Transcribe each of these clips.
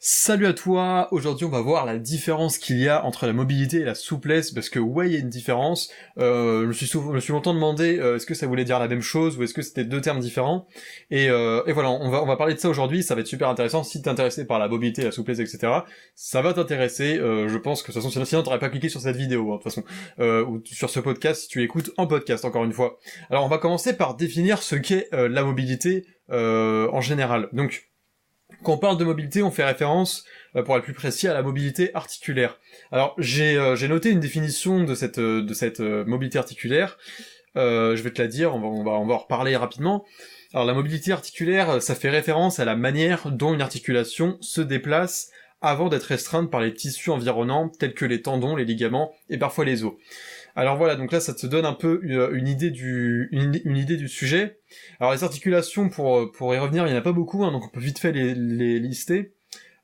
Salut à toi, aujourd'hui on va voir la différence qu'il y a entre la mobilité et la souplesse, parce que ouais, il y a une différence. Je me suis longtemps demandé est-ce que ça voulait dire la même chose ou est-ce que c'était deux termes différents. Et voilà, on va parler de ça aujourd'hui, ça va être super intéressant. Si t'es intéressé par la mobilité, la souplesse, etc., ça va t'intéresser. Je pense que de toute façon, sinon t'aurais pas cliqué sur cette vidéo, hein, de toute façon, ou sur ce podcast si tu l'écoutes en podcast, encore une fois. Alors on va commencer par définir ce qu'est la mobilité en général. Donc, quand on parle de mobilité, on fait référence, pour être plus précis, à la mobilité articulaire. Alors, j'ai noté une définition de cette mobilité articulaire. Je vais te la dire, on va en reparler rapidement. Alors, la mobilité articulaire, ça fait référence à la manière dont une articulation se déplace avant d'être restreinte par les tissus environnants, tels que les tendons, les ligaments et parfois les os. Alors voilà, donc là ça te donne un peu une idée du sujet. Alors les articulations, pour y revenir, il n'y en a pas beaucoup, hein, donc on peut vite fait les lister.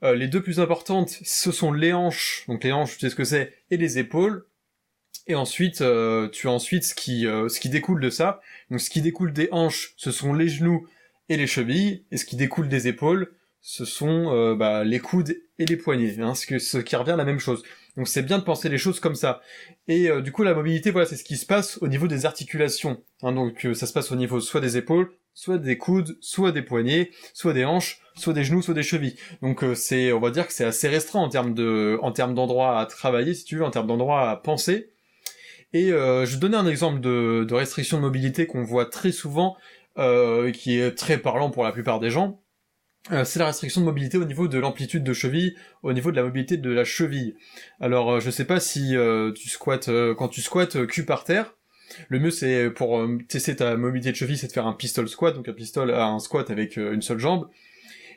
Les deux plus importantes, ce sont les hanches, donc les hanches, tu sais ce que c'est, et les épaules. Et ensuite, tu as ensuite ce qui découle de ça. Donc ce qui découle des hanches, ce sont les genoux et les chevilles, et ce qui découle des épaules, ce sont les coudes et les poignets, hein, ce qui revient à la même chose. Donc c'est bien de penser les choses comme ça. Et du coup la mobilité, voilà, c'est ce qui se passe au niveau des articulations. Hein, donc ça se passe au niveau soit des épaules, soit des coudes, soit des poignets, soit des hanches, soit des genoux, soit des chevilles. Donc on va dire que c'est assez restreint en termes d'endroits à travailler, si tu veux, en termes d'endroits à penser. Et je vais te donner un exemple de restriction de mobilité qu'on voit très souvent, qui est très parlant pour la plupart des gens. C'est la restriction de mobilité au niveau de l'amplitude de cheville, au niveau de la mobilité de la cheville. Alors, je sais pas si tu squattes, quand tu squattes cul par terre, le mieux c'est pour tester ta mobilité de cheville, c'est de faire un pistol squat, donc un squat avec une seule jambe.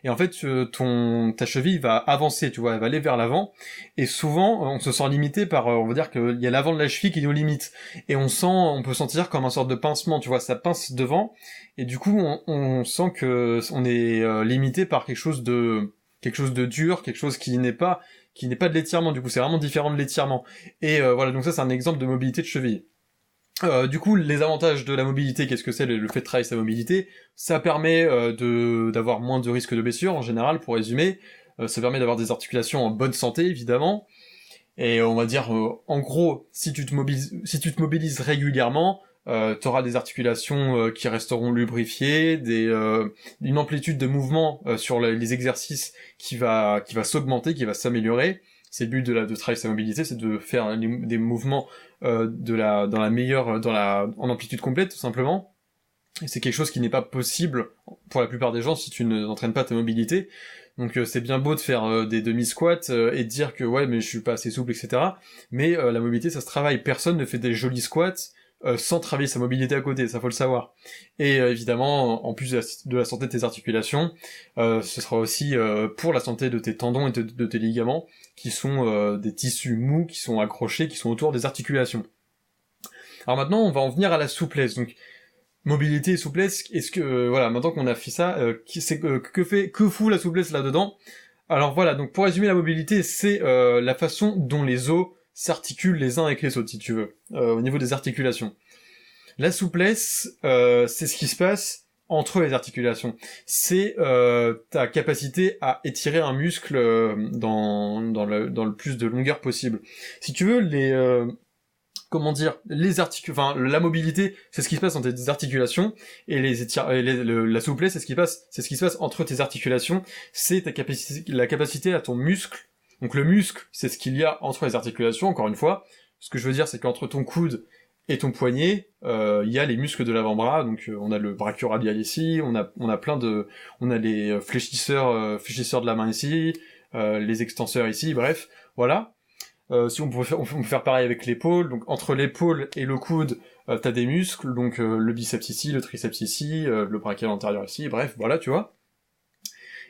Et en fait, ta cheville va avancer, tu vois, elle va aller vers l'avant, et souvent, on se sent limité par, on va dire qu'il y a l'avant de la cheville qui nous limite, et on peut sentir comme un sorte de pincement, tu vois, ça pince devant, et du coup, on sent que on est limité par quelque chose de dur, quelque chose qui n'est pas de l'étirement, du coup, c'est vraiment différent de l'étirement. Et voilà, donc ça, c'est un exemple de mobilité de cheville. Du coup, les avantages de la mobilité, qu'est-ce que c'est le fait de travailler sa mobilité? Ça permet d'avoir moins de risques de blessures en général, pour résumer. Ça permet d'avoir des articulations en bonne santé, évidemment. Et on va dire, en gros, si tu te mobilises régulièrement, t'auras des articulations qui resteront lubrifiées, une amplitude de mouvement sur les exercices qui va s'augmenter, qui va s'améliorer. C'est le but de travailler sa mobilité, c'est de faire des mouvements en amplitude complète, tout simplement. Et c'est quelque chose qui n'est pas possible pour la plupart des gens si tu n'entraînes pas ta mobilité. Donc c'est bien beau de faire des demi-squats et de dire que ouais mais je suis pas assez souple, etc. Mais la mobilité ça se travaille. Personne ne fait des jolis squats sans travailler sa mobilité à côté, ça faut le savoir. Et évidemment, en plus de la santé de tes articulations, ce sera aussi pour la santé de tes tendons et de tes ligaments, qui sont des tissus mous, qui sont accrochés, qui sont autour des articulations. Alors maintenant, on va en venir à la souplesse. Donc, mobilité et souplesse, est-ce que, voilà, maintenant qu'on a fait ça, que fout la souplesse là-dedans? Alors voilà, donc pour résumer la mobilité, c'est la façon dont les os s'articulent les uns avec les autres, si tu veux, au niveau des articulations. La souplesse, c'est ce qui se passe entre les articulations. C'est ta capacité à étirer un muscle dans le plus de longueur possible. Si tu veux, la mobilité, c'est ce qui se passe entre tes articulations, et la souplesse, c'est ce qui se passe entre tes articulations, c'est la capacité à ton muscle. Donc le muscle, c'est ce qu'il y a entre les articulations, encore une fois. Ce que je veux dire, c'est qu'entre ton coude et ton poignet, il y a les muscles de l'avant-bras, donc on a le brachioradial ici, on a les fléchisseurs de la main ici, les extenseurs ici, bref, voilà. Si on peut faire pareil avec l'épaule, donc entre l'épaule et le coude, t'as des muscles, donc le biceps ici, le triceps ici, le brachial antérieur ici, bref, voilà, tu vois.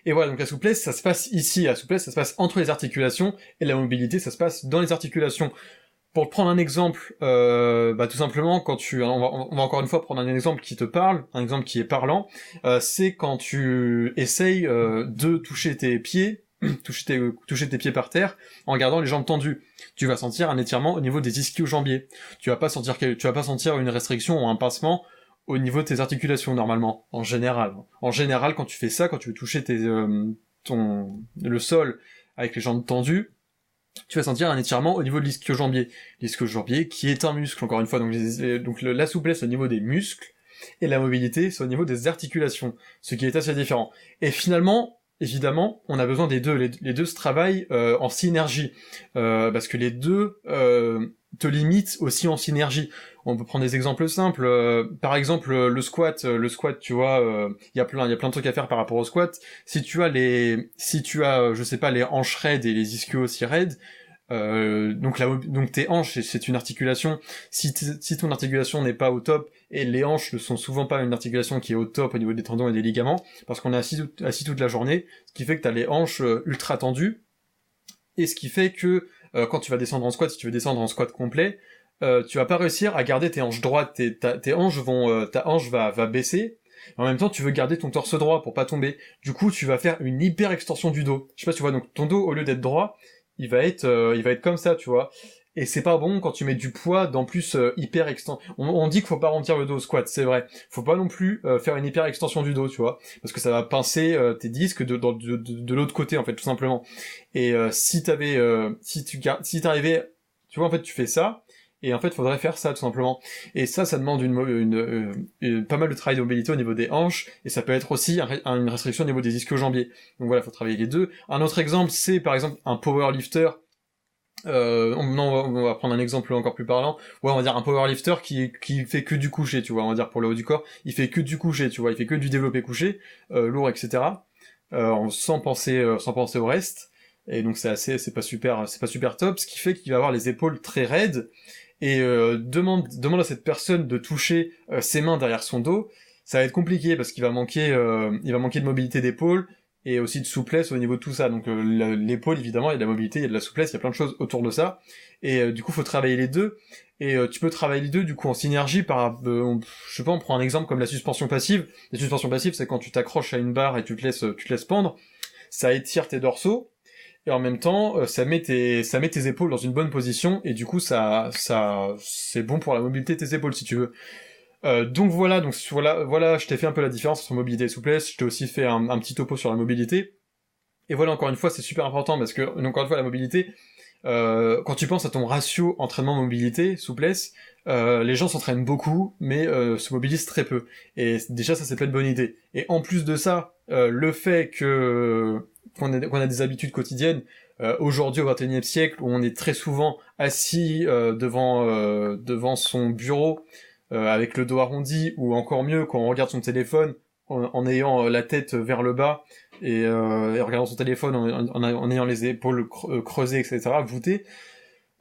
Et voilà, donc la souplesse, ça se passe ici, la souplesse, ça se passe entre les articulations, et la mobilité, ça se passe dans les articulations. Pour te prendre un exemple, tout simplement, on va encore une fois prendre un exemple qui te parle, un exemple qui est parlant, c'est quand tu essayes de toucher tes pieds, toucher tes pieds par terre en gardant les jambes tendues. Tu vas sentir un étirement au niveau des ischio-jambiers. Tu vas pas sentir une restriction ou un pincement au niveau de tes articulations normalement, en général. En général, quand tu fais ça, quand tu veux toucher le sol avec les jambes tendues, tu vas sentir un étirement au niveau de l'ischio-jambier. L'ischio-jambier qui est un muscle, encore une fois, donc la souplesse au niveau des muscles, et la mobilité, c'est au niveau des articulations, ce qui est assez différent. Et finalement, évidemment, on a besoin des deux. Les deux se travaillent en synergie, parce que les deux te limitent aussi en synergie. On peut prendre des exemples simples. Par exemple, le squat, tu vois, il y a plein de trucs à faire par rapport au squat. Si tu as, je sais pas, les hanches raides et les ischios aussi raides, donc tes hanches, c'est une articulation. Si ton articulation n'est pas au top, et les hanches ne sont souvent pas une articulation qui est au top au niveau des tendons et des ligaments, parce qu'on est assis toute la journée, ce qui fait que t'as les hanches ultra tendues, et ce qui fait que quand tu vas descendre en squat, si tu veux descendre en squat complet, tu vas pas réussir à garder tes hanches droites, ta hanche va baisser. En même temps, tu veux garder ton torse droit pour pas tomber. Du coup, tu vas faire une hyper extension du dos. Je sais pas si tu vois, donc ton dos, au lieu d'être droit, il va être comme ça, tu vois. Et c'est pas bon quand tu mets du poids d'en plus hyper extension. On dit qu'il faut pas remplir le dos au squat, c'est vrai. Faut pas non plus faire une hyper extension du dos, tu vois, parce que ça va pincer tes disques de l'autre côté en fait, tout simplement. Et si t'arrivais, tu vois, en fait, tu fais ça. Et en fait, il faudrait faire ça, tout simplement. Et ça demande pas mal de travail de mobilité au niveau des hanches, et ça peut être aussi une restriction au niveau des ischio-jambiers. Donc voilà, il faut travailler les deux. Un autre exemple, c'est par exemple un powerlifter. On va prendre un exemple encore plus parlant. Ouais, on va dire un powerlifter qui fait que du couché, tu vois. On va dire pour le haut du corps, il fait que du couché, tu vois. Il fait que du développé couché, lourd, etc. Sans penser au reste. Et donc c'est pas super top. Ce qui fait qu'il va avoir les épaules très raides. Et demande à cette personne de toucher ses mains derrière son dos. Ça va être compliqué parce qu'il va manquer de mobilité d'épaule et aussi de souplesse au niveau de tout ça. Donc l'épaule, évidemment, il y a de la mobilité, il y a de la souplesse, il y a plein de choses autour de ça. Et du coup, faut travailler les deux. Et tu peux travailler les deux, du coup, en synergie je sais pas, on prend un exemple comme la suspension passive. La suspension passive, c'est quand tu t'accroches à une barre et tu te laisses pendre. Ça étire tes dorsaux. Et en même temps, ça met tes épaules dans une bonne position, et du coup, c'est bon pour la mobilité de tes épaules, si tu veux. Donc voilà, je t'ai fait un peu la différence entre mobilité et souplesse, je t'ai aussi fait un petit topo sur la mobilité. Et voilà, encore une fois, c'est super important, parce que, encore une fois, la mobilité, quand tu penses à ton ratio entraînement-mobilité, souplesse, les gens s'entraînent beaucoup, mais se mobilisent très peu. Et déjà, ça, c'est pas une bonne idée. Et en plus de ça, le fait qu'on a des habitudes quotidiennes, aujourd'hui au XXIe siècle, où on est très souvent assis devant son bureau, avec le dos arrondi, ou encore mieux, quand on regarde son téléphone, en ayant la tête vers le bas, et regardant son téléphone en ayant les épaules creusées, etc., voûtées,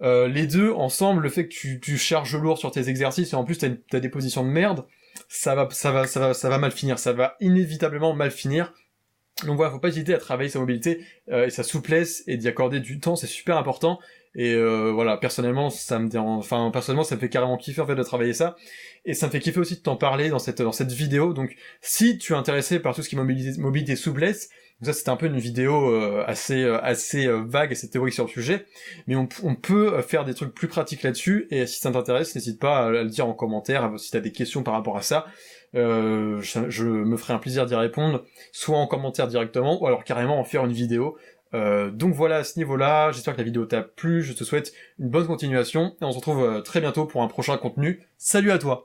les deux ensemble, le fait que tu charges lourd sur tes exercices, et en plus t'as des positions de merde, ça va mal finir, ça va inévitablement mal finir. Donc voilà, faut pas hésiter à travailler sa mobilité et sa souplesse, et d'y accorder du temps, c'est super important. Et voilà, personnellement, ça me fait carrément kiffer en fait de travailler ça, et ça me fait kiffer aussi de t'en parler dans cette vidéo. Donc si tu es intéressé par tout ce qui est mobilité souplesse, donc ça c'était un peu une vidéo assez vague, assez théorique sur le sujet, mais on peut faire des trucs plus pratiques là-dessus. Et si ça t'intéresse, n'hésite pas à le dire en commentaire si t'as des questions par rapport à ça. Je me ferai un plaisir d'y répondre, soit en commentaire directement, ou alors carrément en faire une vidéo. Donc voilà, à ce niveau-là, j'espère que la vidéo t'a plu, je te souhaite une bonne continuation, et on se retrouve très bientôt pour un prochain contenu. Salut à toi!